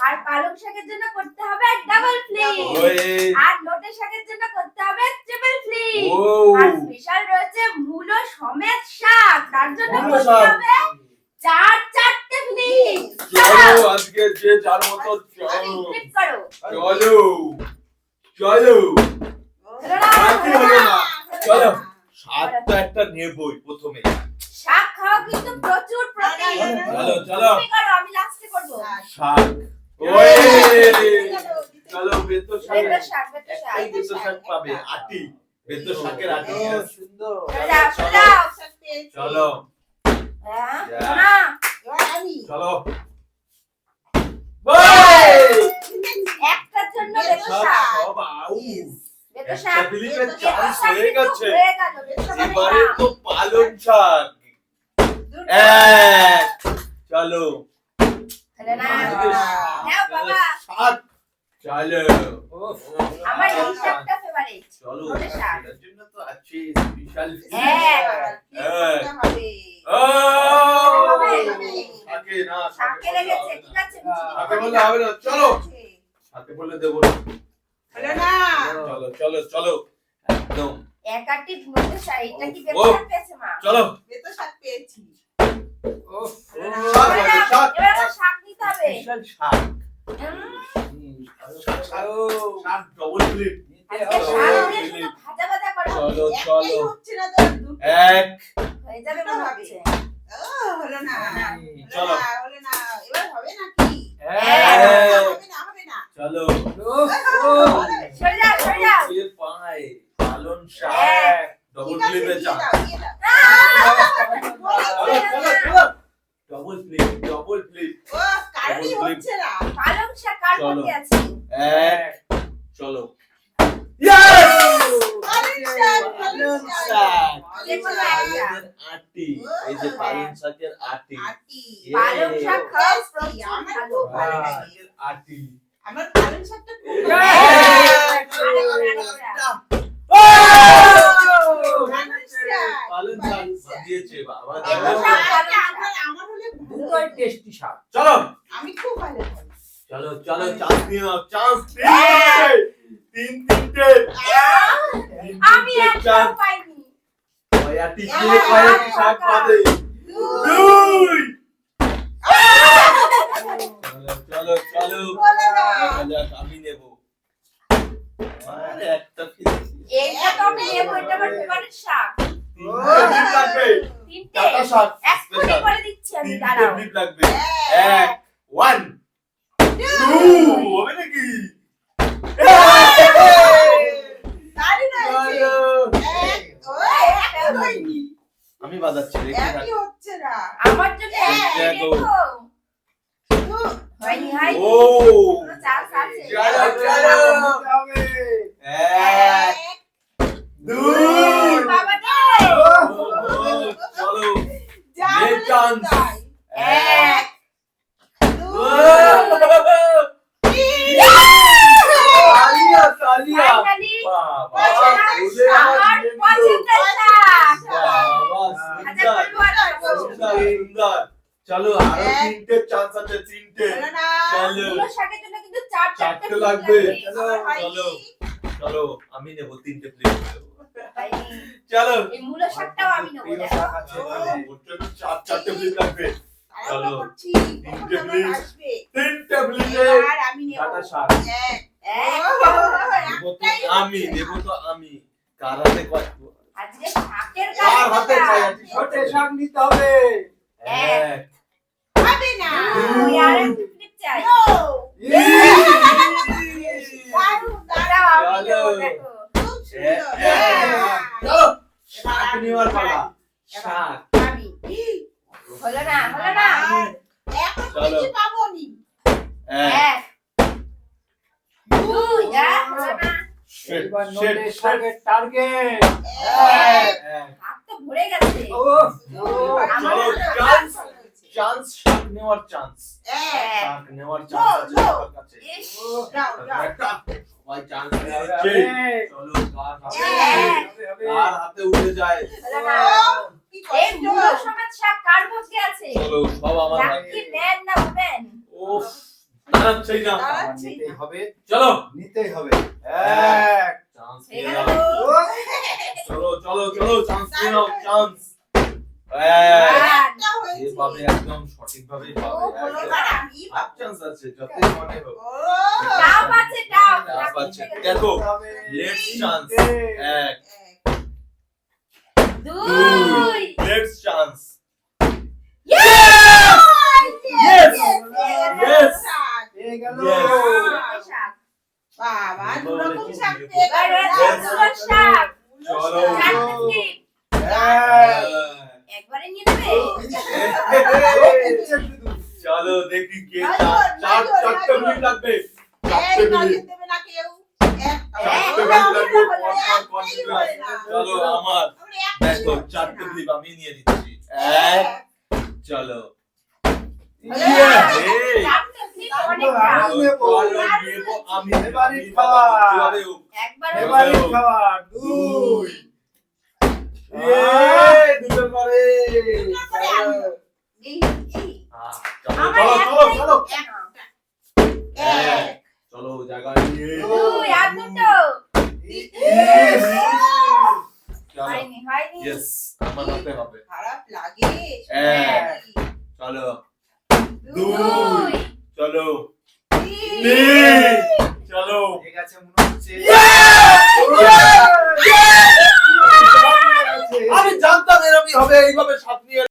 আর পালং শাকের জন্য করতে হবে ডাবল ফ্লিপ, আর নোটে শাকের জন্য করতে হবে ট্রিপল ফ্লিপ, আর স্পেশাল রয়েছে মূলো সমেত শাক, তার জন্য করতে হবে চারটে ফ্লিপ। চলো আজকে যে যার মতো ফ্লিপ করো। চলো চলো শাক তো একটা নেবই প্রথমে। শাক খাওয়া কিন্তু প্রচুর প্রোটিন। চলো তুমি করো, আমি লাস্টে করব। শাক চলো বেতো শাক পাবে আটি, বেতো শাকের আটি। সুন্দর চলো চলো একটার জন্য বেতো শাক, বেতো শাক হয়ে গেছে। হয়ে গেল। এবারে তো পালং শাক চলো নাও বাবা, শাক চলো আমার এই শাকটা ফেভারিট। চলো নোটে শাক। এর জন্য তো আছে স্পেশাল শাকে না শাকে লেগেছে, ঠিক আছে শাকে বললে হবে না। চলো শাকে বললে দেবো না। চলো চলো চলো একদম এক আটি নোটে শাক। এটা কি বেতো শাক পেয়েছে মা? চলো শাক পেয়েছি। শাক আছে, শাক এবার আমার শাক নিতে হবে। স্পেশাল শাক শাক ডবল ফ্লিপ। আজকে শাক দিয়ে শুধু ভাজা ভাজা করো। চলো চলো হচ্ছে না তো, দুটো এক হয়ে যাবে মনে হচ্ছে। হলো না, চলো হলো না, এবার হবে নাকি? হবে না। চলো সরে যাও, সরে যাও। এ পায় পালং শাক ডবল ফ্লিপে চাপ। Double flip double flip. কারণই হচ্ছে না। পালং শাক কার চলো। মধ্যে আছে? এক চলো ইয়েস পালং শাক। পালংয়ের আটি, এই যে পালং শাকের আটি। পালং শাক খাও, প্রচুর আমার ভালো। খুব ভালো পালং লাগে। শাকের আটি। আমার পালং শাকটা খুব ভালো Yes! পালং শাক দিয়েছে বাবা। আমার হলে দুটোই টেস্টি শাক। চলো আমি খুব ভালো খাই। চলো চলো চান্স নিয়ে নাও, চান্স তিনটে আমি একটাও পাইনি। কয়াটি কে কয়াটি শাক পাবে? দুই। চলো চলো চলো আমি নেব। আরে একটা ফিরেছি। এইটা তো আমি নেবো, এটা আমার ফেভারিট শাক। তিনটে লাগবে। তিনটে টাটা শাক এক্ষুনি স্পেশাল। করে দিচ্ছি আমি, তিনটে দাঁড়াও। ক্লিপ লাগবে। এক ওয়ান টু হবে নাকি? দাঁড়ি না চলো। এক হয়নি। আমি বাজাচ্ছি দেখি না। একই হচ্ছে না। আমার জন্য দেখো। দেখো। হয়নি, হয়নি। ও কোনো চান্স আছে? চলো চলো এক দুই বাবা রে। চলো যা নে বলেছি চান্স। তাই। এক, তালিয়া তালিয়া finally, বাবা আমার পছন্দের শাক। বাবা আচ্ছা, সুন্দর করবো আর সুন্দর সুন্দর। চলো আরো তিনটে চান্স আছে, তিনটে। হলো না। চলো মূলো শাকের জন্য কিন্তু চারটে চারটে ফ্লিপ লাগবে। আমার হয়নি। চলো চলো আমি নেব তিনটে প্লেট। হয়নি। চলো এই মূলো শাকটাও আমি নেবো, প্রিয় দেখো। শাক আছে এখানে। ওর জন্য চারটে প্লেট লাগবে। আরো চলো। করছি। কখন তিনটে আমার প্লিজ। আসবে? তিনটে প্লেট এবার আমি নেব। টাটা শাক। এক। এক, দেবো তো আমি, দেবো তো আমি। কার হাতে কয়? আজকে শাকের কার হাতে গাছ। কয়াটি ছোটে শাক নিতে হবে। এক হবে না। দুই, আর একটু ফ্লিপ চাই। No! দারুণ। দাঁড়াও, আমি নেবো, চলো। দেখো। খুব সুন্দর। চলো শাক নেওয়ার পালা। শাক আমি। হলো না, হলো না। এখন চলো। কিছু পাবো নি। এক এক, দুই, হলো না। শেট এবার শেট নোটে শেট শাকের টার্গেট। এক। এক হাত তো ভরে গেছে। চলো চান্স চান্স শাক নেওয়ার চান্স। এক। শাক নেওয়ার চান্স আছে No, no. আমার কাছে। ইস, যাও, যাও। একটা সবাই চান্স হবে, নিচ্ছে। হবে। চলো কার হাতে এক। হবে, হবে। কার হাতে উঠে যায়। হলো না। কি এই কষ্ট। মূলো সমেত শাক কার ভাগ্যে আছে? চলো সব আমার লাকি ম্যান না ওমেন? উফ দাঁড়াচ্ছেই না। নিতেই হবে, চলো নিতেই হবে। এক, চান্স হয়ে নিয়ে গেল নাও। নাকি? চলো চলো চলো চান্স নিয়ে নাও, চান্স। একটা হয়েছে। যেভাবে একদম সঠিকভাবে ও, হলো না। হাফ চান্স আছে, যতই মনে হোক। ও, টাপ আছে, টাপ। টাপ আছে। দেখো, লেটস চান্স। এক, দুই। Let's chance. Yes! Yes! Yes! পেয়ে গেল। Yes! লোটে শাক। বাবা, দুরকম শাক পেয়ে এবার গেল। রয়েছে মূলো শাক। চলো। চারটে স্লিপ। এক, একবারে নিয়ে নেবে? চলো দেখি কে নজর, নজর, চারটে নজর। মিনিট লাগবে। এই, চারটে নজর মিনিট। দেবে না কেউ। চারটে একটা মিনিট লাগবে। হলো, কনফার্ম, একটাই হয় না। চলো আমার। আমরা একটাই দেখো, হচ্ছে চারটে না। ক্লিপ আমি নিয়ে নিচ্ছি। এক, চলো। হলো Yeah! না? Hey! চারটে স্লিপ অনেক চলো, খাও। আমি নেবো। চলো, নেবো আমি। এবারই আমি খাওয়া। যেভাবে হোক। একবার এবারই হলো। খাওয়া। দুই। দুটো করে। দুটো করে আনলো। এই, এই, চলো আমার চলো চলো একটাই চলো। এক, চলো জায়গায় নিয়ে। দুই আর দুটো। Yes! চলো। হয়নি, হয়নি। Yes, আমার হাতে হবে। খারাপ লাগে। এক। চলো।